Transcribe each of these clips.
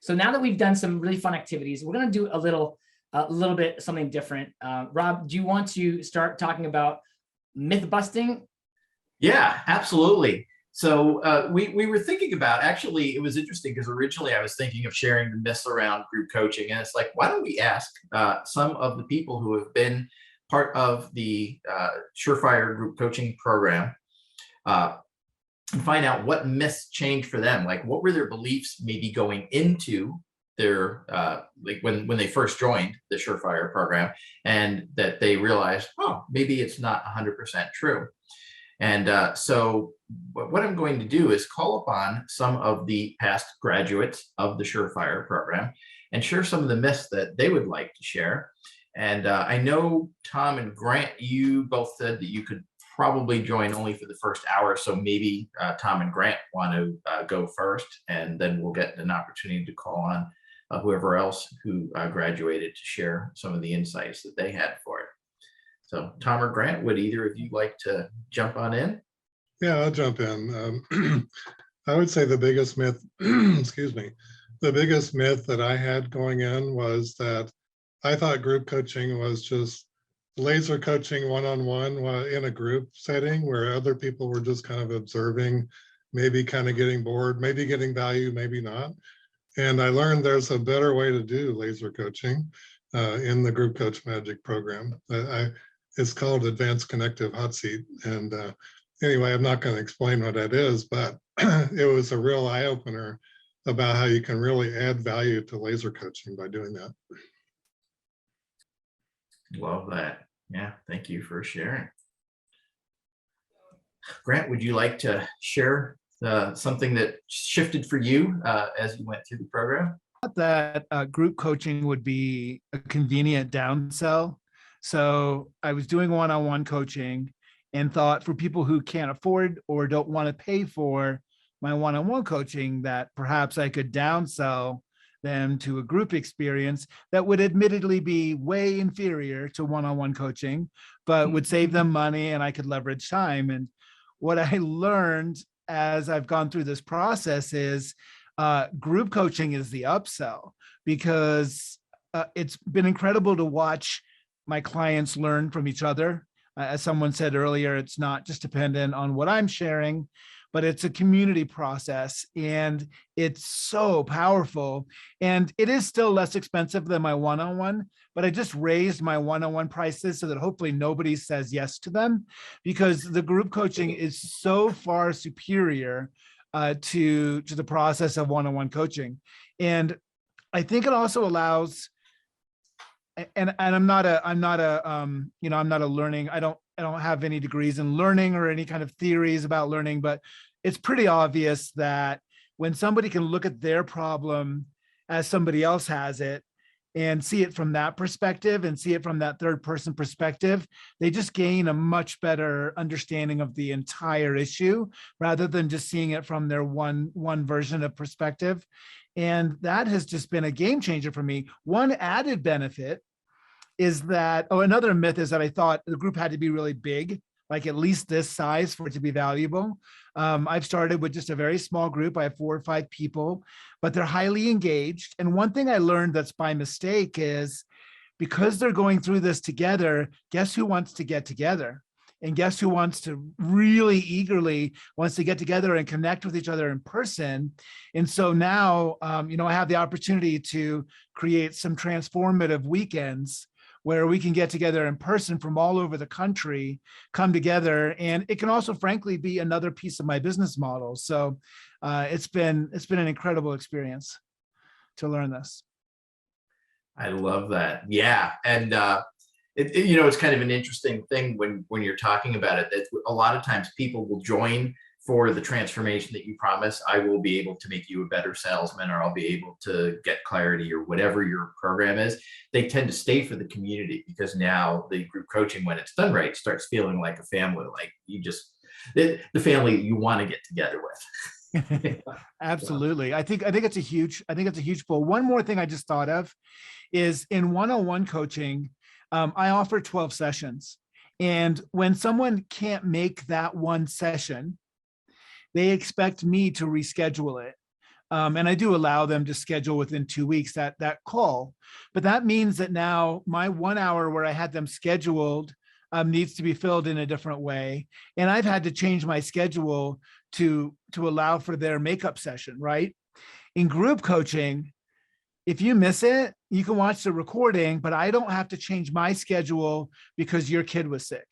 So now that we've done some really fun activities, we're going to do a little bit something different. Rob, do you want to start talking about myth busting? Yeah, absolutely. So we were thinking about, actually, it was interesting because originally I was thinking of sharing the myths around group coaching. And it's like, why don't we ask some of the people who have been part of the Surefire group coaching program and find out what myths changed for them. Like, what were their beliefs maybe going into their like when they first joined the Surefire program, and that they realized, oh, maybe it's not 100% true. And so what I'm going to do is call upon some of the past graduates of the Surefire program and share some of the myths that they would like to share. And I know Tom and Grant, you both said that you could probably join only for the first hour. So maybe Tom and Grant want to go first, and then we'll get an opportunity to call on whoever else who graduated to share some of the insights that they had for it. So Tom or Grant, would either of you like to jump on in? Yeah, I'll jump in. I would say the biggest myth, excuse me, the biggest myth that I had going in was that I thought group coaching was just laser coaching one-on-one in a group setting where other people were just kind of observing, maybe kind of getting bored, maybe getting value, maybe not. And I learned there's a better way to do laser coaching in the Group Coach Magic program. It's called Advanced Connective Hot Seat. And anyway, I'm not going to explain what that is, but it was a real eye-opener about how you can really add value to laser coaching by doing that. Love that. Yeah, thank you for sharing. Grant, would you like to share something that shifted for you as you went through the program? I thought that group coaching would be a convenient downsell. So I was doing one-on-one coaching and thought for people who can't afford or don't want to pay for my one-on-one coaching, that perhaps I could downsell them to a group experience that would admittedly be way inferior to one-on-one coaching, but would save them money and I could leverage time. And what I learned as I've gone through this process is group coaching is the upsell, because it's been incredible to watch my clients learn from each other. As someone said earlier, it's not just dependent on what I'm sharing, but it's a community process, and it's so powerful. And it is still less expensive than my one-on-one, but I just raised my one-on-one prices so that hopefully nobody says yes to them, because the group coaching is so far superior to the process of one-on-one coaching. And I think it also allows, and I'm not a learning, I don't have any degrees in learning or any kind of theories about learning, but it's pretty obvious that when somebody can look at their problem as somebody else has it and see it from that perspective and see it from that third person perspective, they just gain a much better understanding of the entire issue rather than just seeing it from their one version of perspective. And that has just been a game changer for me. One added benefit is that, another myth is that I thought the group had to be really big, like at least this size for it to be valuable. I've started with just a very small group. I have 4 or 5 people, but they're highly engaged. And one thing I learned that's by mistake is, because they're going through this together, guess who wants to get together? And guess who wants to really eagerly wants to get together and connect with each other in person. And so now, I have the opportunity to create some transformative weekends where we can get together in person from all over the country, come together. And it can also, frankly, be another piece of my business model. So it's been an incredible experience to learn this. I love that. Yeah. And it's kind of an interesting thing when you're talking about it, that a lot of times people will join for the transformation that you promise. I will be able to make you a better salesman, or I'll be able to get clarity, or whatever your program is. They tend to stay for the community, because now the group coaching, when it's done right, starts feeling like a family, like the family you want to get together with. Absolutely. I think it's a huge pull. One more thing I just thought of is, in one-on-one coaching, I offer 12 sessions. And when someone can't make that one session, they expect me to reschedule it. And I do allow them to schedule within 2 weeks that call. But that means that now my 1 hour where I had them scheduled needs to be filled in a different way. And I've had to change my schedule to allow for their makeup session, right? In group coaching, if you miss it, you can watch the recording, but I don't have to change my schedule because your kid was sick.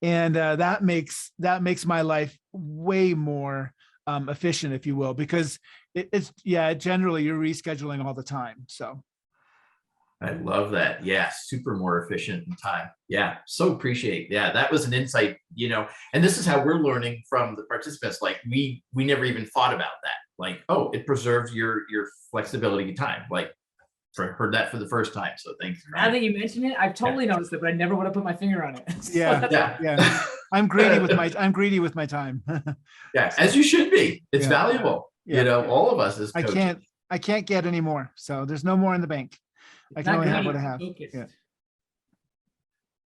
And that makes my life way more efficient, if you will, because generally you're rescheduling all the time. So I love that. Yeah, super more efficient in time. Yeah, so appreciate. Yeah, that was an insight, and this is how we're learning from the participants. Like we never even thought about that. Like, oh, it preserves your flexibility time. Like, heard that for the first time. So thanks. Now that you mention it, I've totally noticed it, but I never would have put my finger on it. So Yeah. that's- Yeah. I'm greedy with my time. Yeah, as you should be. It's Yeah. valuable. Yeah. All of us as I coaches. can't get any more. So there's no more in the bank. I can not only have greedy, what I have. focused. Yeah.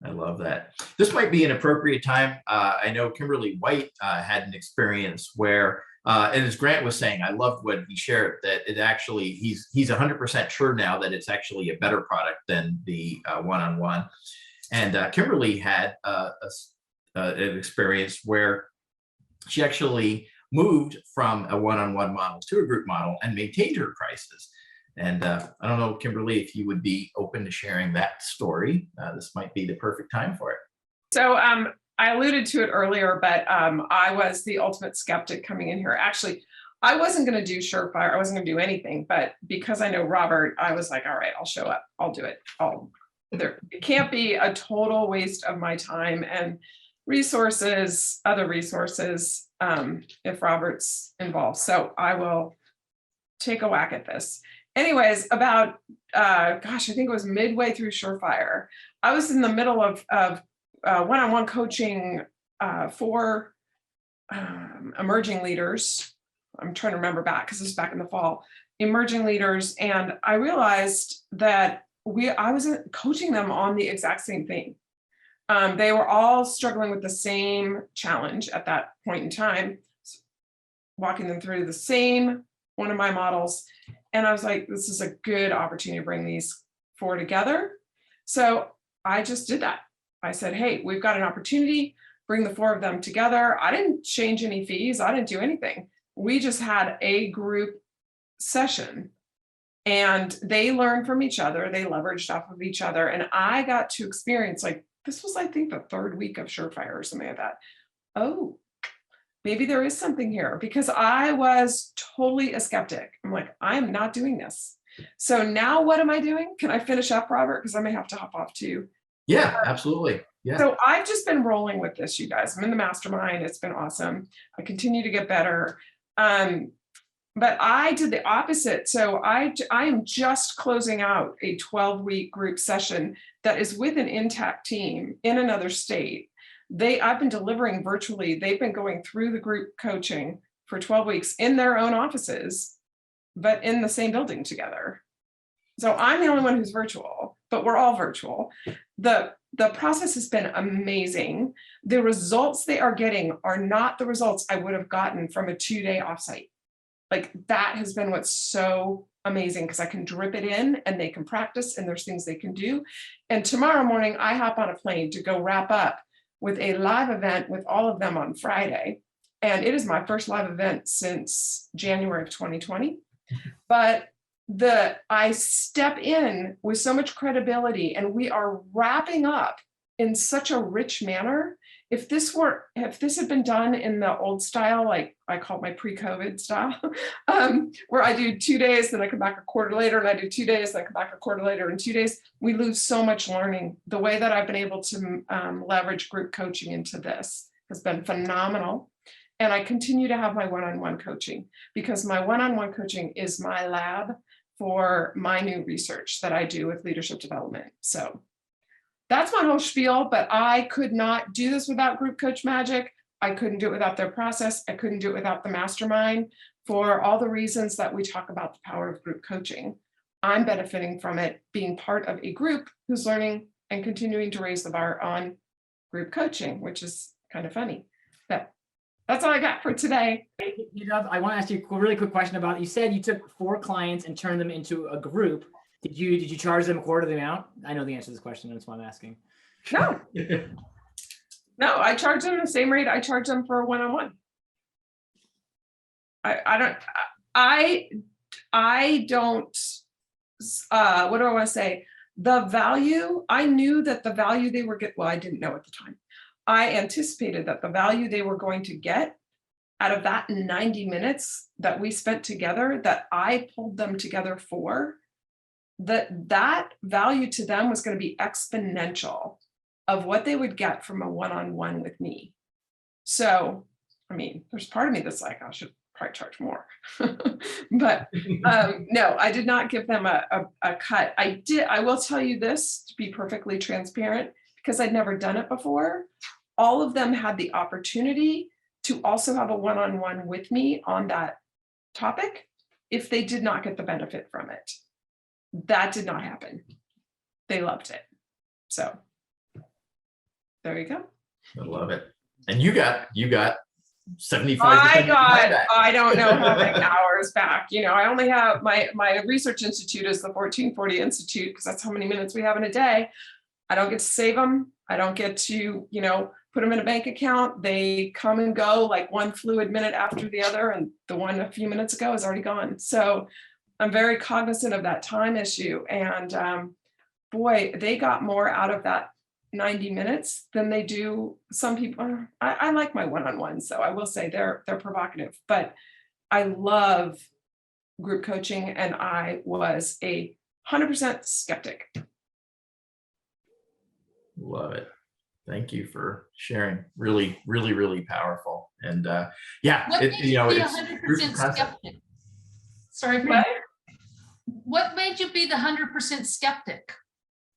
I love that. This might be an appropriate time. I know Kimberly White had an experience where, and as Grant was saying, I loved what he shared, that it actually, he's 100% sure now that it's actually a better product than the one-on-one. And Kimberly had an experience where she actually moved from a one-on-one model to a group model and maintained her prices. And I don't know, Kimberly, if you would be open to sharing that story. This might be the perfect time for it. So I alluded to it earlier, but I was the ultimate skeptic coming in here. Actually, I wasn't going to do Surefire. I wasn't going to do anything, but because I know Robert, I was like, all right, I'll show up. I'll do it. It can't be a total waste of my time and resources, other resources, if Robert's involved. So I will take a whack at this. Anyways, about, I think it was midway through Surefire. I was in the middle of one-on-one coaching for emerging leaders. I'm trying to remember back because this was back in the fall, emerging leaders. And I realized that I was coaching them on the exact same thing. They were all struggling with the same challenge at that point in time, walking them through the same one of my models. And I was like, this is a good opportunity to bring these four together. So I just did that. I said, hey, we've got an opportunity, bring the four of them together. I didn't change any fees. I didn't do anything. We just had a group session and they learned from each other. They leveraged off of each other. And I got to experience, like, this was, I think, the third week of Surefire or something like that. Oh, maybe there is something here, because I was totally a skeptic. I'm like, I'm not doing this. So now what am I doing? Can I finish up, Robert? Because I may have to hop off too. Yeah, absolutely. Yeah. So I've just been rolling with this, you guys. I'm in the mastermind. It's been awesome. I continue to get better. But I did the opposite. So I am just closing out a 12-week group session that is with an intact team in another state. I've been delivering virtually. They've been going through the group coaching for 12 weeks in their own offices, but in the same building together. So I'm the only one who's virtual, but we're all virtual. The process has been amazing. The results they are getting are not the results I would have gotten from a 2-day offsite. Like, that has been what's so amazing, because I can drip it in and they can practice and there's things they can do. And tomorrow morning I hop on a plane to go wrap up with a live event with all of them on Friday. And it is my first live event since January of 2020. But I step in with so much credibility and we are wrapping up in such a rich manner. If this had been done in the old style, like I call it my pre-COVID style, where I do 2 days, then I come back a quarter later, and I do 2 days, then I come back a quarter later, and 2 days, we lose so much learning. The way that I've been able to leverage group coaching into this has been phenomenal. And I continue to have my one-on-one coaching, because my one-on-one coaching is my lab for my new research that I do with leadership development. So that's my whole spiel, but I could not do this without Group Coach Magic. I couldn't do it without their process. I couldn't do it without the mastermind, for all the reasons that we talk about the power of group coaching. I'm benefiting from it being part of a group who's learning and continuing to raise the bar on group coaching, which is kind of funny. But That's all I got for today. I want to ask you a really quick question about, you said you took 4 clients and turned them into a group. Did you charge them a quarter of the amount? I know the answer to this question. That's why I'm asking. No, no, I charge them the same rate I charge them for a one-on-one. I don't, what do I want to say? The value, I knew that the value they were well, I didn't know at the time. I anticipated that the value they were going to get out of that 90 minutes that we spent together, that I pulled them together for, that value to them was going to be exponential of what they would get from a one-on-one with me. So, I mean, there's part of me that's like, I should probably charge more. But no, I did not give them a cut. I will tell you this, to be perfectly transparent, because I'd never done it before. All of them had the opportunity to also have a one-on-one with me on that topic if they did not get the benefit from it. That did not happen. They loved it. So there you go. I love it. And you got 75%. I don't know how many hours back. You know, I only have my research institute is the 1440 Institute, because that's how many minutes we have in a day. I don't get to save them. I don't get to, you know, put them in a bank account. They come and go like one fluid minute after the other, and the one a few minutes ago is already gone. So I'm very cognizant of that time issue. And boy, they got more out of that 90 minutes than they do some people. I like my one-on-ones, so I will say they're provocative, but I love group coaching, and I was 100% skeptic. Love it. Thank you for sharing. Really, really, really powerful. And yeah, What made you be it's 100% skeptic? Sorry, But what made you be the 100% skeptic?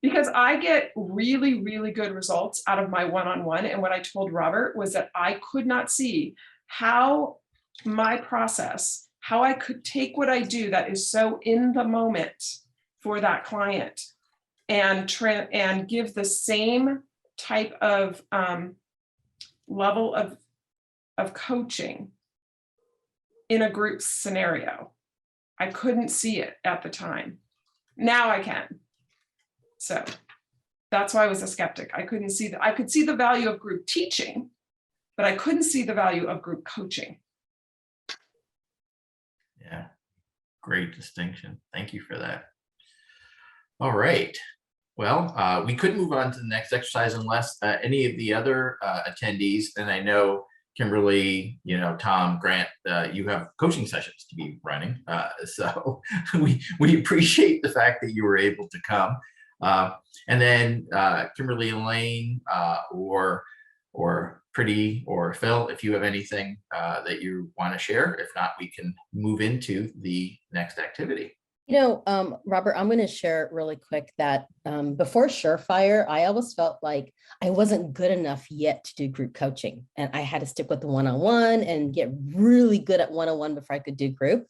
because I get really, really good results out of my one-on-one. And what I told Robert was that I could not see how my process, how I could take what I do that is so in the moment for that client and give the same type of level of coaching in a group scenario. I couldn't see it at the time. Now I can. So that's why I was a skeptic. I couldn't see that. I could see the value of group teaching, but I couldn't see the value of group coaching. Yeah, great distinction. Thank you for that. All right. Well, we could move on to the next exercise unless any of the other attendees, and I know Kimberly, you know, Tom, Grant, you have coaching sessions to be running. So we appreciate the fact that you were able to come. And then Kimberly, Elaine, or Pretty, or Phil, if you have anything that you want to share. If not, we can move into the next activity. You know, Robert, I'm going to share really quick that before Surefire, I always felt like I wasn't good enough yet to do group coaching. And I had to stick with the one-on-one and get really good at one-on-one before I could do group.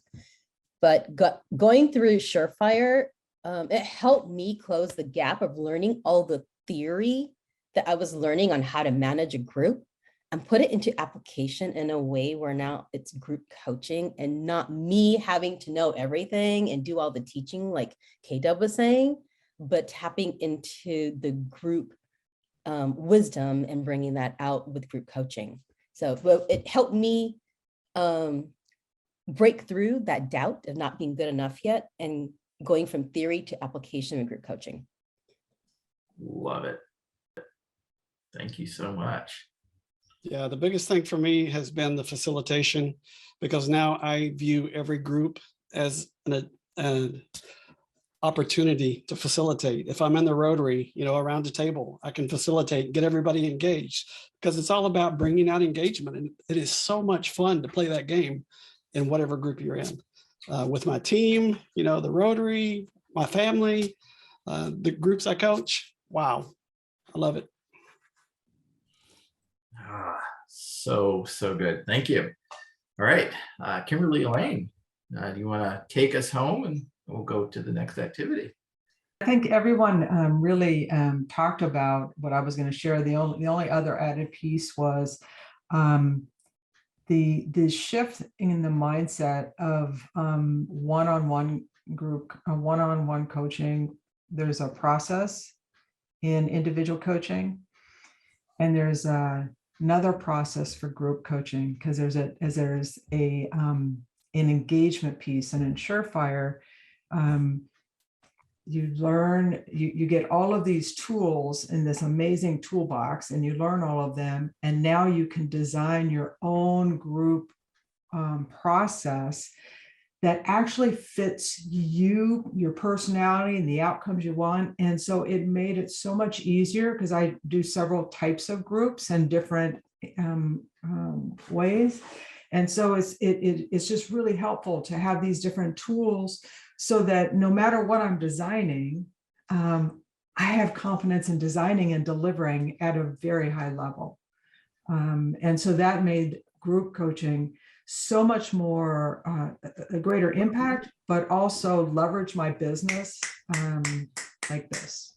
But going through Surefire, it helped me close the gap of learning all the theory that I was learning on how to manage a group and put it into application in a way where now it's group coaching and not me having to know everything and do all the teaching like K-Dub was saying, but tapping into the group wisdom and bringing that out with group coaching. So it helped me break through that doubt of not being good enough yet and going from theory to application in group coaching. Love it. Thank you so much. Yeah, the biggest thing for me has been the facilitation, because now I view every group as an opportunity to facilitate. If I'm in the Rotary, you know, around the table, I can facilitate, get everybody engaged, because it's all about bringing out engagement. And it is so much fun to play that game in whatever group you're in. With my team, you know, the Rotary, my family, the groups I coach. Wow, I love it. So good. Thank you. All right, Kimberly, Elaine, do you want to take us home and we'll go to the next activity? I think everyone really talked about what I was going to share. The only other added piece was the shift in the mindset of one-on-one group, one-on-one coaching, there's a process in individual coaching, and there's another process for group coaching, because there's an engagement piece. And in Surefire, you learn, you get all of these tools in this amazing toolbox, and you learn all of them. And now you can design your own group process that actually fits you, your personality, and the outcomes you want. And so it made it so much easier, because I do several types of groups and different ways. And so it's just really helpful to have these different tools, so that no matter what I'm designing, I have confidence in designing and delivering at a very high level. And so that made group coaching so much more a greater impact, but also leverage my business like this.